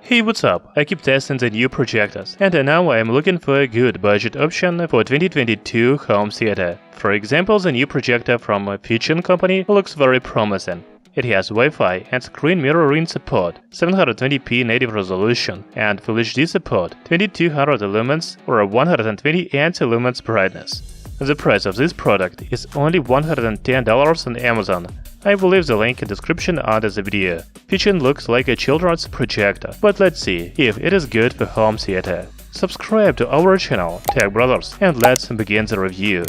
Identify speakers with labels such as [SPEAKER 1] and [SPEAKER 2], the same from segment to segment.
[SPEAKER 1] Hey, what's up? I keep testing the new projectors, and now I am looking for a good budget option for 2022 home theater. For example, the new projector from FEICHEN company looks very promising. It has Wi-Fi and screen mirroring support, 720p native resolution, and Full HD support, 2200 lumens or 120 ANSI lumens brightness. The price of this product is only $110 on Amazon. I will leave the link in description under the video. FEICHEN looks like a children's projector, but let's see if it is good for home theater. Subscribe to our channel, Tech Brothers, and let's begin the review.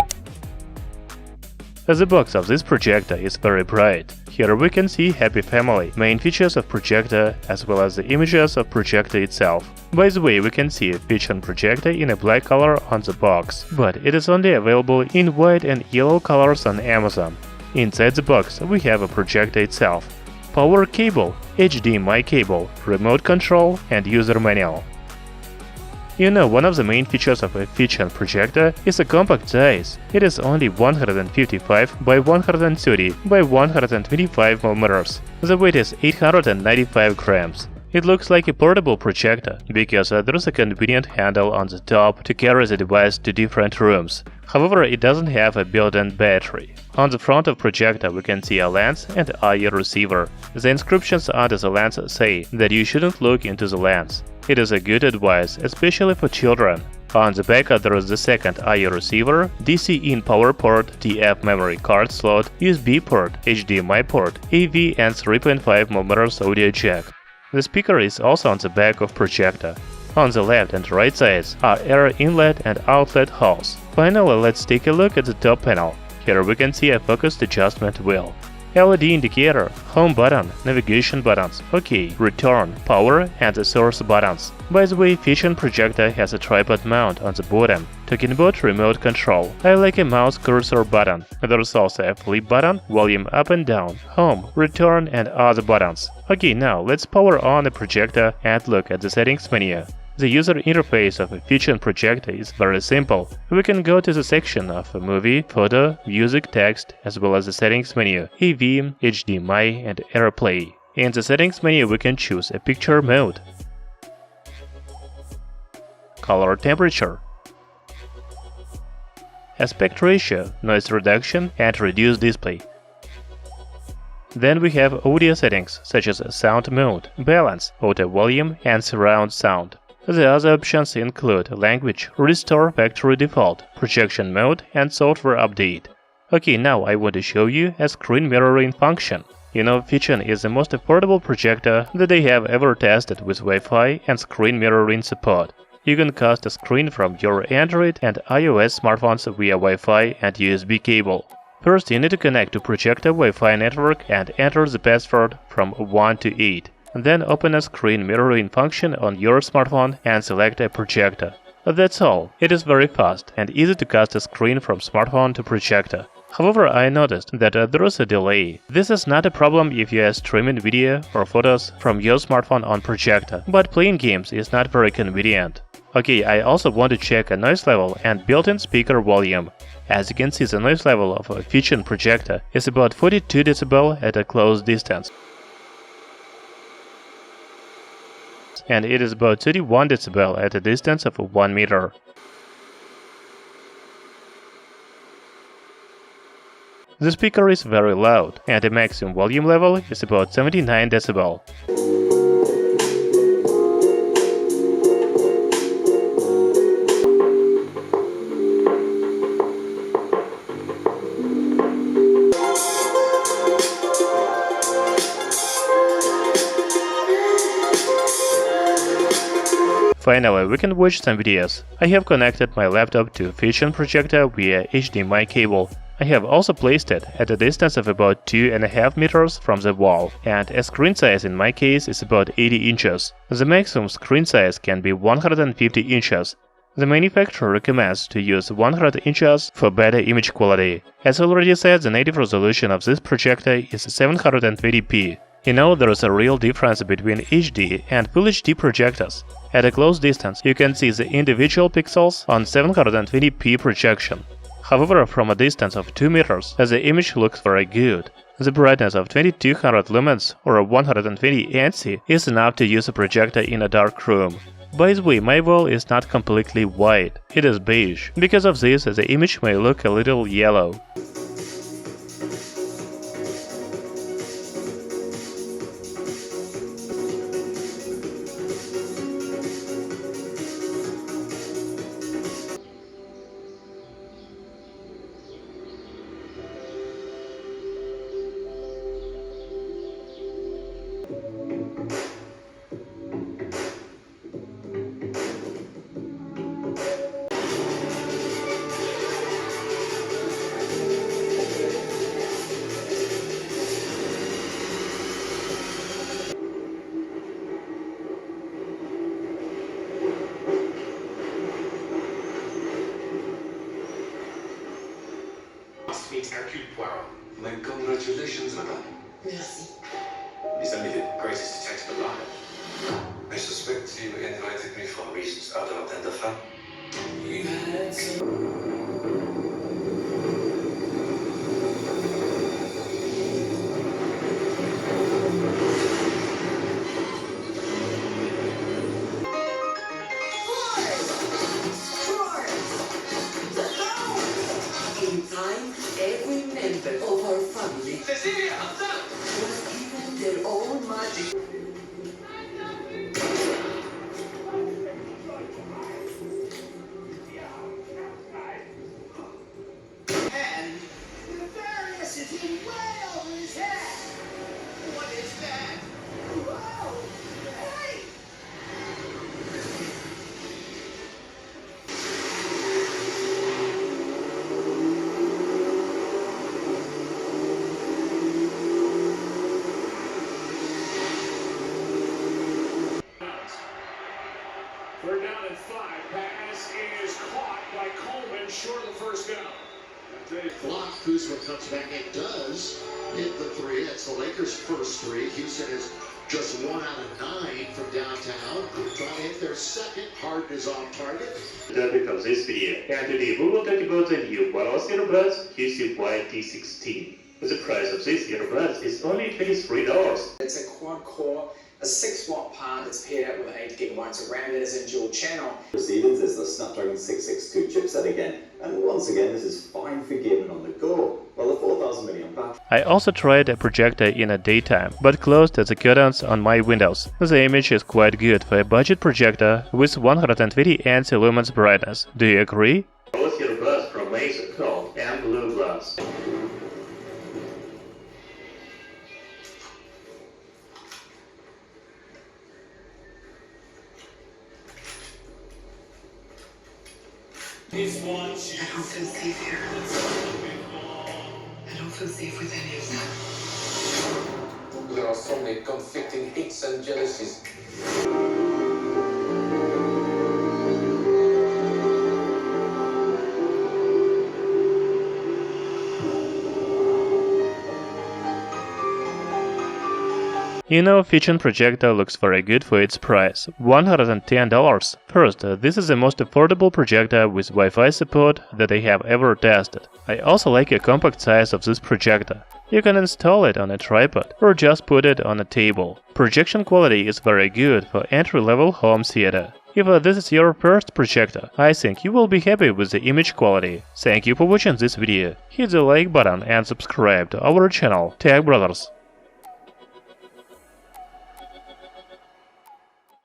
[SPEAKER 1] The box of this projector is very bright. Here we can see Happy Family, main features of projector, as well as the images of projector itself. By the way, we can see a FEICHEN projector in a black color on the box, but it is only available in white and yellow colors on Amazon. Inside the box we have a projector itself, power cable, HDMI cable, remote control, and user manual. You know, one of the main features of a FEICHEN projector is a compact size. It is only 155 by 130 by 125 mm. The weight is 895 grams. It looks like a portable projector because there is a convenient handle on the top to carry the device to different rooms. However, it doesn't have a built-in battery. On the front of projector we can see a lens and IR receiver. The inscriptions under the lens say that you shouldn't look into the lens. It is a good advice, especially for children. On the back there is the second IR receiver, DC-in power port, TF memory card slot, USB port, HDMI port, AV and 3.5mm audio jack. The speaker is also on the back of projector. On the left and right sides are air inlet and outlet holes. Finally, let's take a look at the top panel. Here we can see a focused adjustment wheel, LED indicator, home button, navigation buttons, OK, return, power, and the source buttons. By the way, FEICHEN projector has a tripod mount on the bottom. Talking about remote control, I like a mouse cursor button. There's also a flip button, volume up and down, home, return, and other buttons. OK, now let's power on the projector and look at the settings menu. The user interface of a FEICHEN projector is very simple. We can go to the section of movie, photo, music, text, as well as the settings menu, AV, HDMI, and AirPlay. In the settings menu we can choose a picture mode, color temperature, aspect ratio, noise reduction, and reduce display. Then we have audio settings such as sound mode, balance, auto volume, and surround sound. The other options include language, restore factory default, projection mode, and software update. OK, now I want to show you a screen mirroring function. You know, FEICHEN is the most affordable projector that they have ever tested with Wi-Fi and screen mirroring support. You can cast a screen from your Android and iOS smartphones via Wi-Fi and USB cable. First, you need to connect to projector Wi-Fi network and enter the password from 1 to 8. Then open a screen mirroring function on your smartphone and select a projector. That's all. It is very fast and easy to cast a screen from smartphone to projector. However, I noticed that there is a delay. This is not a problem if you are streaming video or photos from your smartphone on projector, but playing games is not very convenient. OK, I also want to check a noise level and built-in speaker volume. As you can see, the noise level of a FEICHEN projector is about 42 dB at a close distance, and it is about 31 dB at a distance of 1 meter. The speaker is very loud, and the maximum volume level is about 79 dB. Finally, we can watch some videos. I have connected my laptop to FEICHEN projector via HDMI cable. I have also placed it at a distance of about 2.5 meters from the wall, and a screen size in my case is about 80 inches. The maximum screen size can be 150 inches. The manufacturer recommends to use 100 inches for better image quality. As already said, the native resolution of this projector is 720p. You know, there is a real difference between HD and Full HD projectors. At a close distance, you can see the individual pixels on 720p projection. However, from a distance of 2 meters, the image looks very good. The brightness of 2200 lumens or 120 ANSI is enough to use a projector in a dark room. By the way, my wall is not completely white, it is beige. Because of this, the image may look a little yellow.
[SPEAKER 2] Meets Hercule Poirot. My congratulations, madame.
[SPEAKER 3] Merci.
[SPEAKER 2] These are the greatest detective alive. I suspect you invited me for reasons other than the fun. You had
[SPEAKER 3] every member of our family
[SPEAKER 2] Cecilia,
[SPEAKER 3] was given their own magic.
[SPEAKER 4] And Nefarious is in way over his head. What is that? Whoa! Hey!
[SPEAKER 5] Third down and 5. Pass is caught by Coleman, short of the first down.
[SPEAKER 6] Block. Kuzma comes back and does hit the three. That's the Lakers' first three. Houston is just 1 out of 9 from downtown. Trying to hit their second. Harden is on target.
[SPEAKER 1] That's because this video. And today we will talk about the new wireless earbuds YT16. The price of these earbuds is only $23.
[SPEAKER 7] It's a quad-core, a 6-watt part that's paired up with 8 gigabytes of RAM that is in dual channel.
[SPEAKER 8] Proceedings is the Snapdragon 662 chipset again, and once again this is fine for gaming on the go. Well, the 4000 mAh battery.
[SPEAKER 1] I also tried a projector in a daytime, but closed the curtains on my windows. The image is quite good for a budget projector with 120 ANSI lumens brightness. Do you agree? Wireless earbuds from Laser Cold and Blue Glass.
[SPEAKER 3] I don't feel safe here. I don't feel safe with any of them.
[SPEAKER 2] there are so many conflicting hates and jealousies.
[SPEAKER 1] You know, FEICHEN projector looks very good for its price, $110. First, this is the most affordable projector with Wi-Fi support that I have ever tested. I also like the compact size of this projector. You can install it on a tripod or just put it on a table. Projection quality is very good for entry-level home theater. If this is your first projector, I think you will be happy with the image quality. Thank you for watching this video. Hit the like button and subscribe to our channel. Tech Brothers.